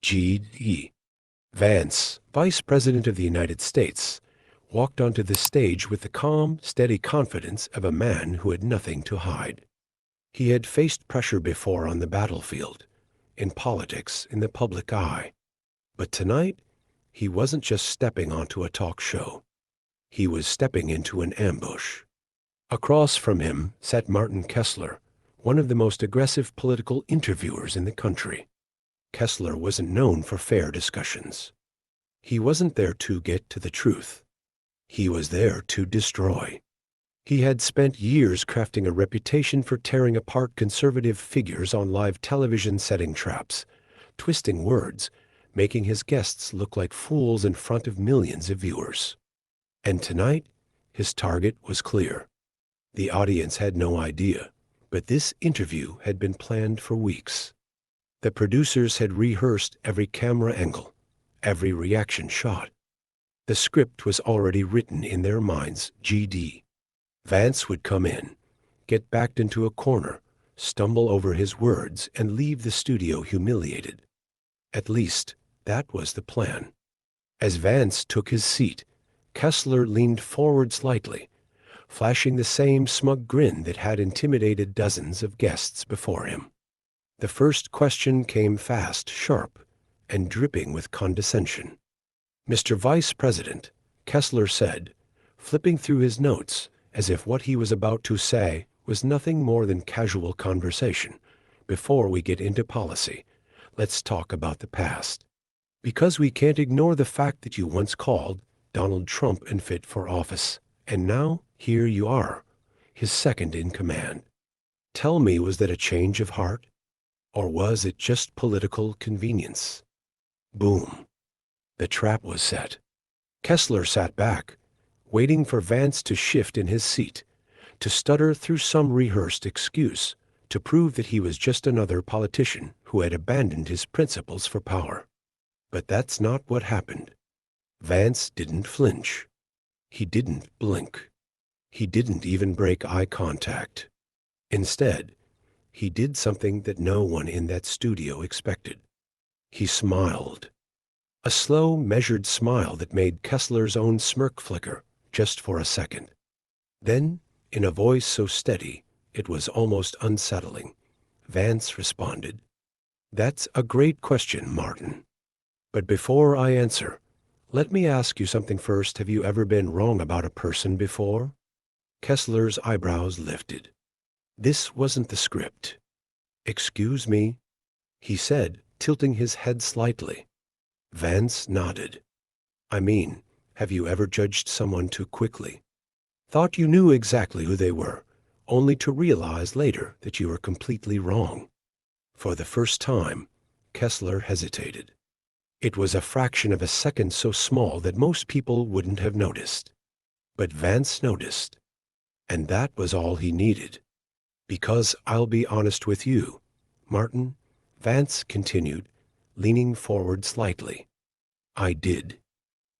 G.D. Vance, Vice President of the United States, walked onto the stage with the calm, steady confidence of a man who had nothing to hide. He had faced pressure before on the battlefield, in politics, in the public eye. But tonight, he wasn't just stepping onto a talk show. He was stepping into an ambush. Across from him sat Martin Kessler, one of the most aggressive political interviewers in the country. Kessler wasn't known for fair discussions. He wasn't there to get to the truth. He was there to destroy. He had spent years crafting a reputation for tearing apart conservative figures on live television, setting traps, twisting words, making his guests look like fools in front of millions of viewers. And tonight, his target was clear. The audience had no idea, but this interview had been planned for weeks. The producers had rehearsed every camera angle, every reaction shot. The script was already written in their minds. G.D. Vance would come in, get backed into a corner, stumble over his words, and leave the studio humiliated. At least, that was the plan. As Vance took his seat, Kessler leaned forward slightly, flashing the same smug grin that had intimidated dozens of guests before him. The first question came fast, sharp, and dripping with condescension. "Mr. Vice President," Kessler said, flipping through his notes as if what he was about to say was nothing more than casual conversation. "Before we get into policy, let's talk about the past. Because we can't ignore the fact that you once called Donald Trump unfit for office, and now here you are, his second in command. Tell me, was that a change of heart? Or was it just political convenience?" Boom. The trap was set. Kessler sat back, waiting for Vance to shift in his seat, to stutter through some rehearsed excuse, to prove that he was just another politician who had abandoned his principles for power. But that's not what happened. Vance didn't flinch. He didn't blink. He didn't even break eye contact. Instead, he did something that no one in that studio expected. He smiled. A slow, measured smile that made Kessler's own smirk flicker just for a second. Then, in a voice so steady it was almost unsettling, Vance responded, "That's a great question, Martin. But before I answer, let me ask you something first. Have you ever been wrong about a person before?" Kessler's eyebrows lifted. This wasn't the script. "Excuse me," he said, tilting his head slightly. Vance nodded. "I mean, have you ever judged someone too quickly? Thought you knew exactly who they were, only to realize later that you were completely wrong?" For the first time, Kessler hesitated. It was a fraction of a second, so small that most people wouldn't have noticed. But Vance noticed. And that was all he needed. "Because I'll be honest with you, Martin," Vance continued, leaning forward slightly. "I did.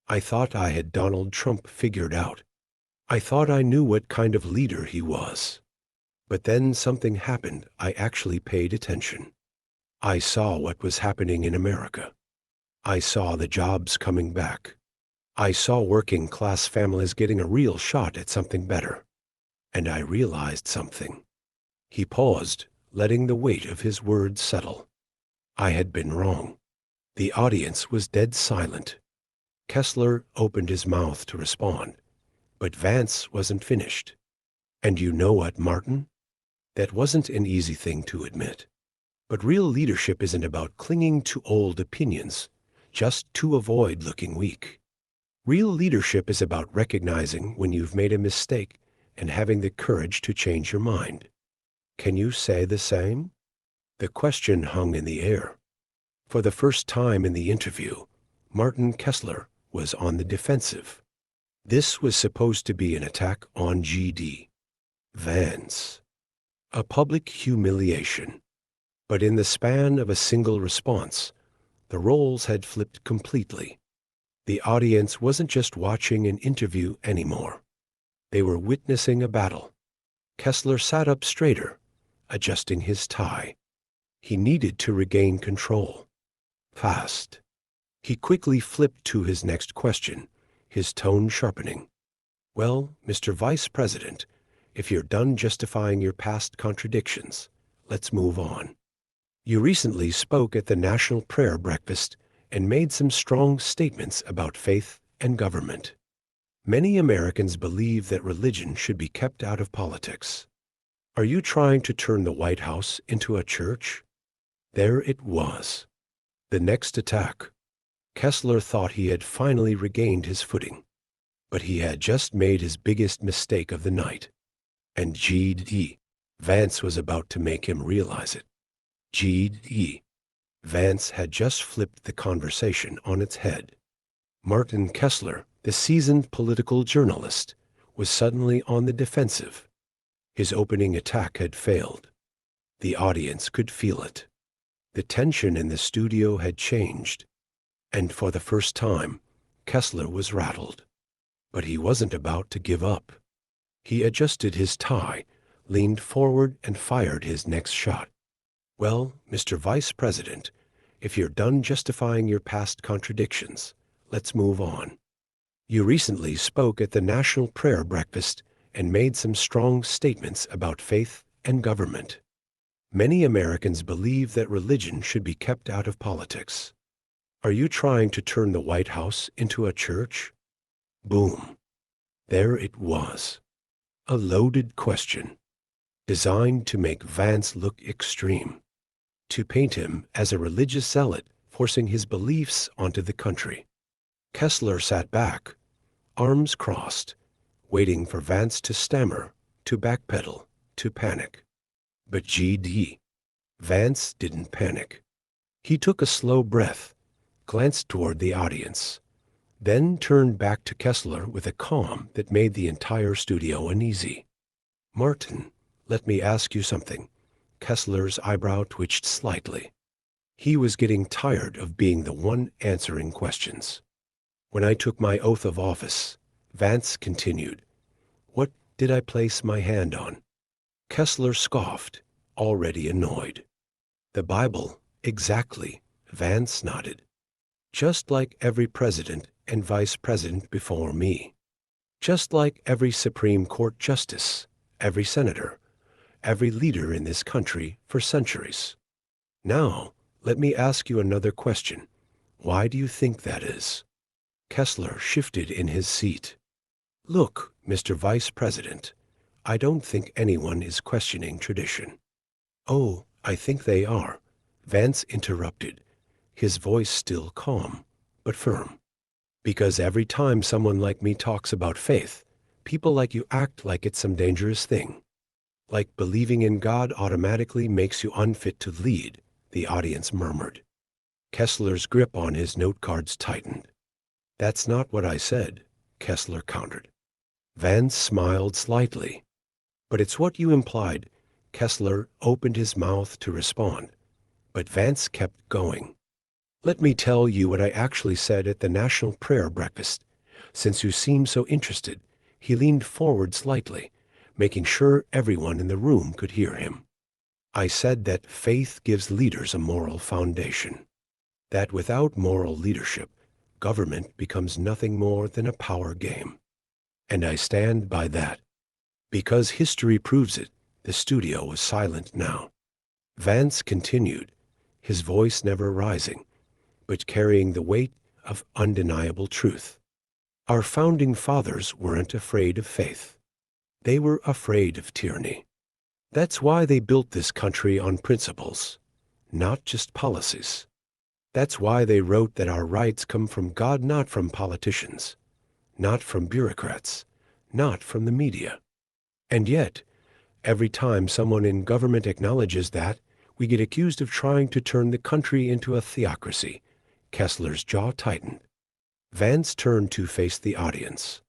I thought I had Donald Trump figured out. I thought I knew what kind of leader he was. But then something happened. I actually paid attention. I saw what was happening in America. I saw the jobs coming back. I saw working class families getting a real shot at something better. And I realized something." He paused, letting the weight of his words settle. "I had been wrong." The audience was dead silent. Kessler opened his mouth to respond, but Vance wasn't finished. "And you know what, Martin? That wasn't an easy thing to admit. But real leadership isn't about clinging to old opinions just to avoid looking weak. Real leadership is about recognizing when you've made a mistake and having the courage to change your mind. Can you say the same?" The question hung in the air. For the first time in the interview, Martin Kessler was on the defensive. This was supposed to be an attack on G.D. Vance. A public humiliation. But in the span of a single response, the roles had flipped completely. The audience wasn't just watching an interview anymore. They were witnessing a battle. Kessler sat up straighter, adjusting his tie. He needed to regain control. Fast. He quickly flipped to his next question, his tone sharpening. Well, Mr. Vice President, if you're done justifying your past contradictions, let's move on. You recently spoke at the National Prayer Breakfast and made some strong statements about faith and government. Many Americans believe that religion should be kept out of politics. Are you trying to turn the White House into a church? There it was. The next attack. Kessler thought he had finally regained his footing. But he had just made his biggest mistake of the night. And G.D. Vance was about to make him realize it. G.D. Vance had just flipped the conversation on its head. Martin Kessler, the seasoned political journalist, was suddenly on the defensive. His opening attack had failed. The audience could feel it. The tension in the studio had changed. And for the first time, Kessler was rattled. But he wasn't about to give up. He adjusted his tie, leaned forward, and fired his next shot. Well, Mr. Vice President, if you're done justifying your past contradictions, let's move on. You recently spoke at the National Prayer Breakfast and made some strong statements about faith and government. Many Americans believe that religion should be kept out of politics. Are you trying to turn the White House into a church? Boom. There it was. A loaded question, designed to make Vance look extreme, to paint him as a religious zealot forcing his beliefs onto the country. Kessler sat back, arms crossed, waiting for Vance to stammer, to backpedal, to panic. But G.D. Vance didn't panic. He took a slow breath, glanced toward the audience, then turned back to Kessler with a calm that made the entire studio uneasy. Martin, let me ask you something. Kessler's eyebrow twitched slightly. He was getting tired of being the one answering questions. When I took my oath of office, Vance continued, what did I place my hand on? Kessler scoffed, already annoyed. The Bible, exactly, Vance nodded. Just like every president and vice president before me. Just like every Supreme Court justice, every senator, every leader in this country for centuries. Now, let me ask you another question. Why do you think that is? Kessler shifted in his seat. Look, Mr. Vice President, I don't think anyone is questioning tradition. Oh, I think they are, Vance interrupted, his voice still calm, but firm. Because every time someone like me talks about faith, people like you act like it's some dangerous thing. Like believing in God automatically makes you unfit to lead, the audience murmured. Kessler's grip on his note cards tightened. That's not what I said, Kessler countered. Vance smiled slightly. But it's what you implied. Kessler opened his mouth to respond, but Vance kept going. Let me tell you what I actually said at the National Prayer Breakfast. Since you seem so interested, he leaned forward slightly, making sure everyone in the room could hear him. I said that faith gives leaders a moral foundation. That without moral leadership, government becomes nothing more than a power game. And I stand by that. Because history proves it, the studio was silent now. Vance continued, his voice never rising, but carrying the weight of undeniable truth. Our founding fathers weren't afraid of faith. They were afraid of tyranny. That's why they built this country on principles, not just policies. That's why they wrote that our rights come from God, not from politicians, not from bureaucrats, not from the media. And yet, every time someone in government acknowledges that, we get accused of trying to turn the country into a theocracy. Kessler's jaw tightened. Vance turned to face the audience.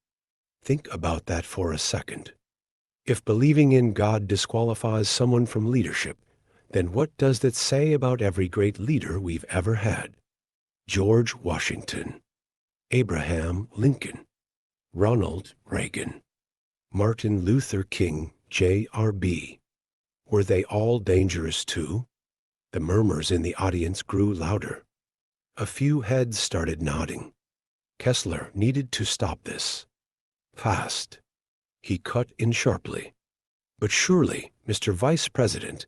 Think about that for a second. If believing in God disqualifies someone from leadership, then what does that say about every great leader we've ever had? George Washington, Abraham Lincoln, Ronald Reagan, Martin Luther King, Jr.B. Were they all dangerous too? The murmurs in the audience grew louder. A few heads started nodding. Kessler needed to stop this. Fast. He cut in sharply. But surely, Mr. Vice President,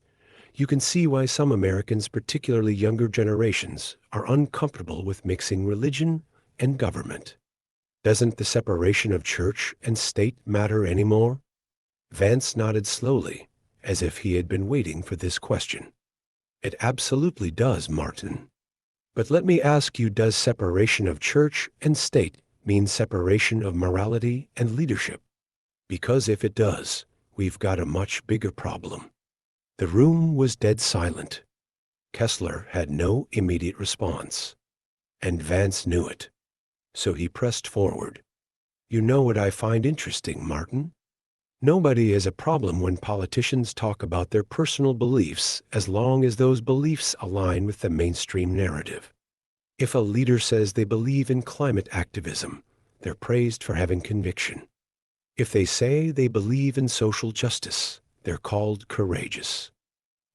you can see why some Americans, particularly younger generations, are uncomfortable with mixing religion and government. Doesn't the separation of church and state matter anymore? Vance nodded slowly, as if he had been waiting for this question. It absolutely does, Martin. But let me ask you, does separation of church and state mean separation of morality and leadership? Because if it does, we've got a much bigger problem. The room was dead silent. Kessler had no immediate response. And Vance knew it. So he pressed forward. You know what I find interesting, Martin? Nobody has a problem when politicians talk about their personal beliefs as long as those beliefs align with the mainstream narrative. If a leader says they believe in climate activism, they're praised for having conviction. If they say they believe in social justice, they're called courageous.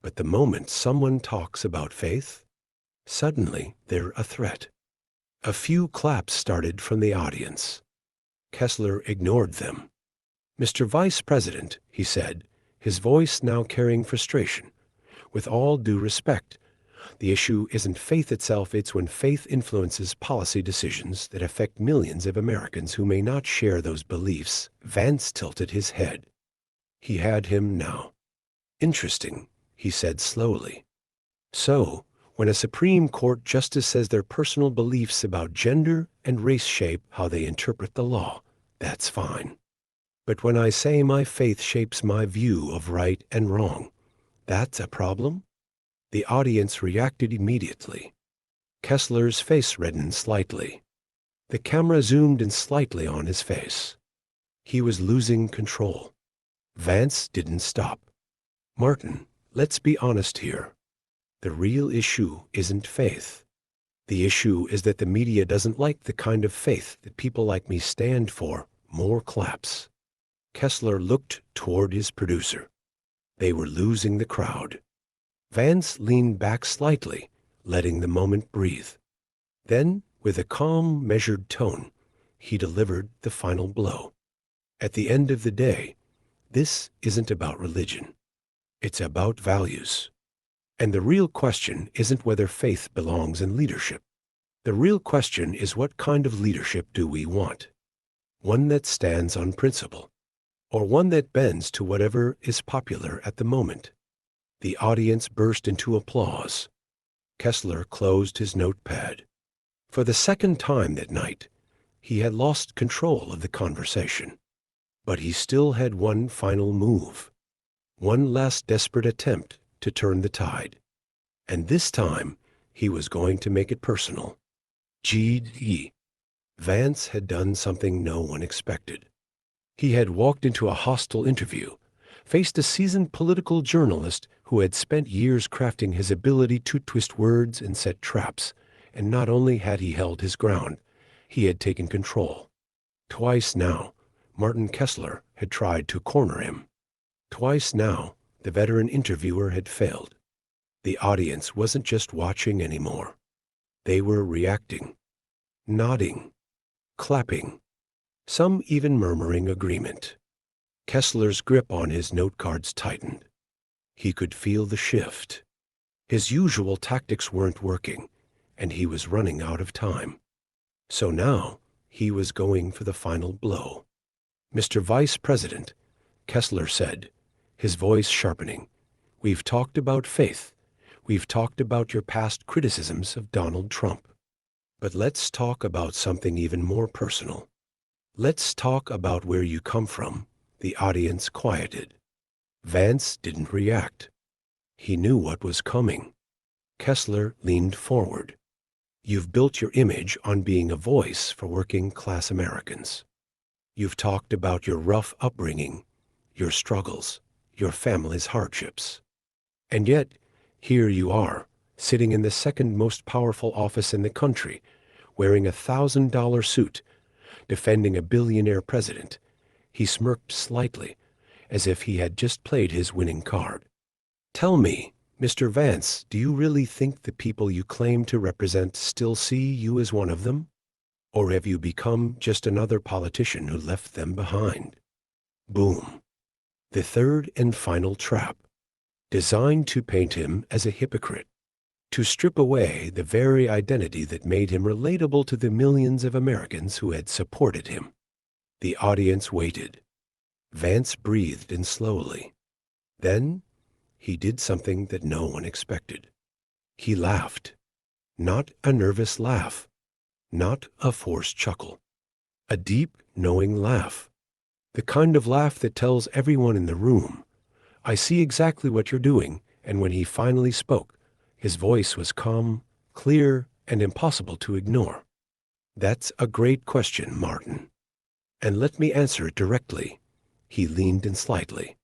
But the moment someone talks about faith, suddenly they're a threat. A few claps started from the audience. Kessler ignored them. Mr. Vice President, he said, his voice now carrying frustration, with all due respect, the issue isn't faith itself, it's when faith influences policy decisions that affect millions of Americans who may not share those beliefs. Vance tilted his head. He had him now. Interesting, he said slowly. So, when a Supreme Court justice says their personal beliefs about gender and race shape how they interpret the law, that's fine. But when I say my faith shapes my view of right and wrong, that's a problem? The audience reacted immediately. Kessler's face reddened slightly. The camera zoomed in slightly on his face. He was losing control. Vance didn't stop. Martin, let's be honest here. The real issue isn't faith. The issue is that the media doesn't like the kind of faith that people like me stand for. More claps. Kessler looked toward his producer. They were losing the crowd. Vance leaned back slightly, letting the moment breathe. Then, with a calm, measured tone, he delivered the final blow. At the end of the day, this isn't about religion. It's about values. And the real question isn't whether faith belongs in leadership. The real question is, what kind of leadership do we want? One that stands on principle, or one that bends to whatever is popular at the moment? The audience burst into applause. Kessler closed his notepad. For the second time that night, he had lost control of the conversation. But he still had one final move, one last desperate attempt to turn the tide. And this time, he was going to make it personal. G.D. Vance had done something no one expected. He had walked into a hostile interview, faced a seasoned political journalist who had spent years crafting his ability to twist words and set traps, and not only had he held his ground, he had taken control. Twice now, Martin Kessler had tried to corner him. Twice now, the veteran interviewer had failed. The audience wasn't just watching anymore. They were reacting, nodding, clapping, some even murmuring agreement. Kessler's grip on his note cards tightened. He could feel the shift. His usual tactics weren't working, and he was running out of time. So now, he was going for the final blow. Mr. Vice President, Kessler said, his voice sharpening, we've talked about faith. We've talked about your past criticisms of Donald Trump. But let's talk about something even more personal. Let's talk about where you come from. The audience quieted. Vance didn't react. He knew what was coming. Kessler leaned forward. You've built your image on being a voice for working-class Americans. You've talked about your rough upbringing, your struggles, your family's hardships. And yet, here you are, sitting in the second most powerful office in the country, wearing a $1,000 suit, defending a billionaire president. He smirked slightly, as if he had just played his winning card. Tell me, Mr. Vance, do you really think the people you claim to represent still see you as one of them? Or have you become just another politician who left them behind? Boom. The third and final trap, designed to paint him as a hypocrite, to strip away the very identity that made him relatable to the millions of Americans who had supported him. The audience waited. Vance breathed in slowly. Then he did something that no one expected. He laughed. Not a nervous laugh, not a forced chuckle. A deep, knowing laugh. The kind of laugh that tells everyone in the room, I see exactly what you're doing. And when he finally spoke, his voice was calm, clear, and impossible to ignore. That's a great question, Martin. And let me answer it directly. He leaned in slightly.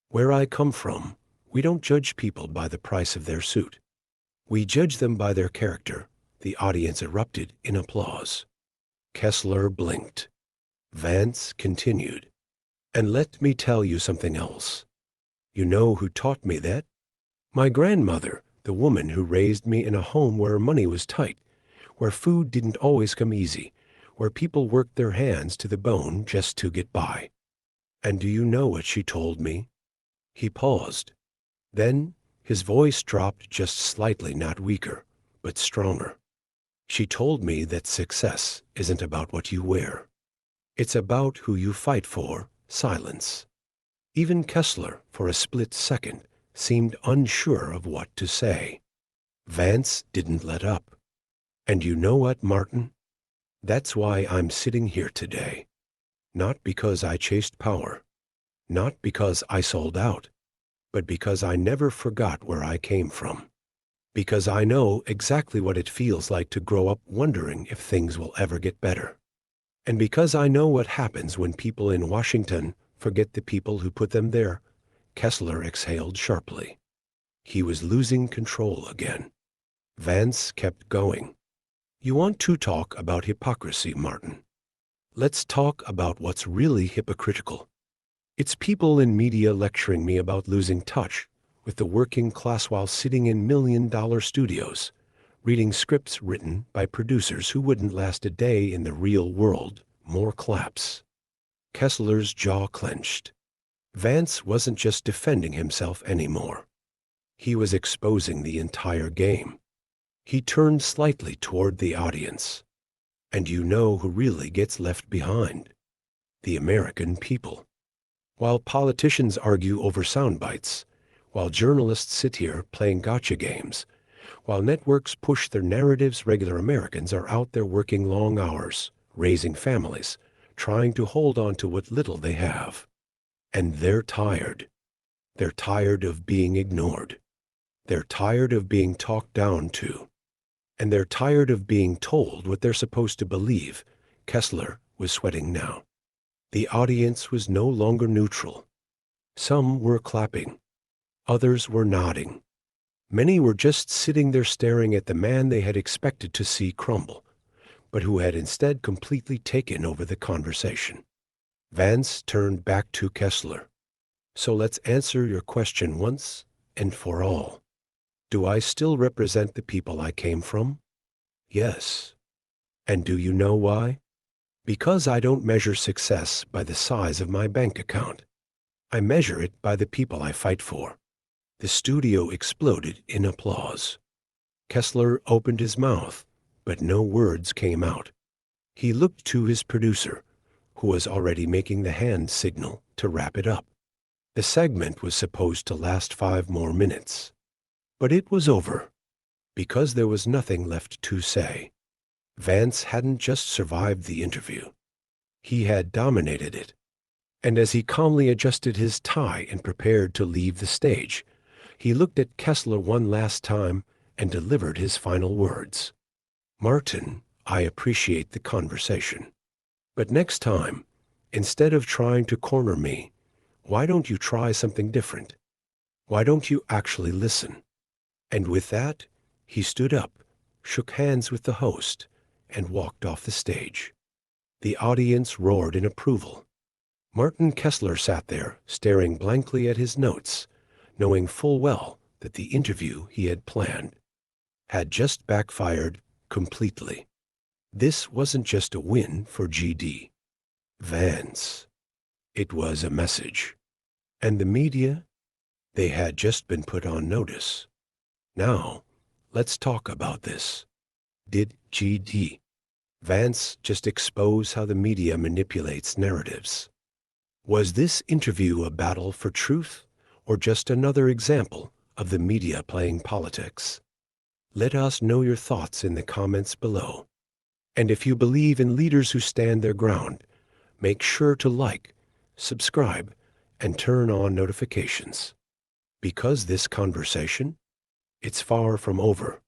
Where I come from, we don't judge people by the price of their suit. We judge them by their character. The audience erupted in applause. Kessler blinked. Vance continued. And let me tell you something else. You know who taught me that? My grandmother, the woman who raised me in a home where money was tight, where food didn't always come easy, where people worked their hands to the bone just to get by. And do you know what she told me? He paused. Then his voice dropped just slightly, not weaker, but stronger. She told me that success isn't about what you wear. It's about who you fight for. Silence. Even Kessler, for a split second, seemed unsure of what to say. Vance didn't let up. And you know what, Martin? That's why I'm sitting here today. Not because I chased power. Not because I sold out. But because I never forgot where I came from. Because I know exactly what it feels like to grow up wondering if things will ever get better. And because I know what happens when people in Washington forget the people who put them there. Kessler exhaled sharply. He was losing control again. Vance kept going. You want to talk about hypocrisy, Martin? Let's talk about what's really hypocritical. It's people in media lecturing me about losing touch with the working class while sitting in million-dollar studios, reading scripts written by producers who wouldn't last a day in the real world. More claps. Kessler's jaw clenched. Vance wasn't just defending himself anymore. He was exposing the entire game. He turned slightly toward the audience. And you know who really gets left behind? The American people. While politicians argue over sound bites, while journalists sit here playing gotcha games, while networks push their narratives, regular Americans are out there working long hours, raising families, trying to hold on to what little they have. And they're tired. They're tired of being ignored. They're tired of being talked down to. And they're tired of being told what they're supposed to believe. Kessler was sweating now. The audience was no longer neutral. Some were clapping. Others were nodding. Many were just sitting there staring at the man they had expected to see crumble, but who had instead completely taken over the conversation. Vance turned back to Kessler. So let's answer your question once and for all. Do I still represent the people I came from? Yes. And do you know why? Because I don't measure success by the size of my bank account. I measure it by the people I fight for. The studio exploded in applause. Kessler opened his mouth, but no words came out. He looked to his producer, who was already making the hand signal to wrap it up. The segment was supposed to last 5 more minutes. But it was over, because there was nothing left to say. Vance hadn't just survived the interview. He had dominated it. And as he calmly adjusted his tie and prepared to leave the stage, he looked at Kessler one last time and delivered his final words. Martin, I appreciate the conversation. But next time, instead of trying to corner me, why don't you try something different? Why don't you actually listen? And with that, he stood up, shook hands with the host, and walked off the stage. The audience roared in approval. Martin Kessler sat there, staring blankly at his notes, knowing full well that the interview he had planned had just backfired completely. This wasn't just a win for GD Vance. It was a message. And the media, they had just been put on notice. Now, let's talk about this. Did GD Vance just expose how the media manipulates narratives? Was this interview a battle for truth, or just another example of the media playing politics? Let us know your thoughts in the comments below. And if you believe in leaders who stand their ground, make sure to like, subscribe, and turn on notifications. Because this conversation, it's far from over.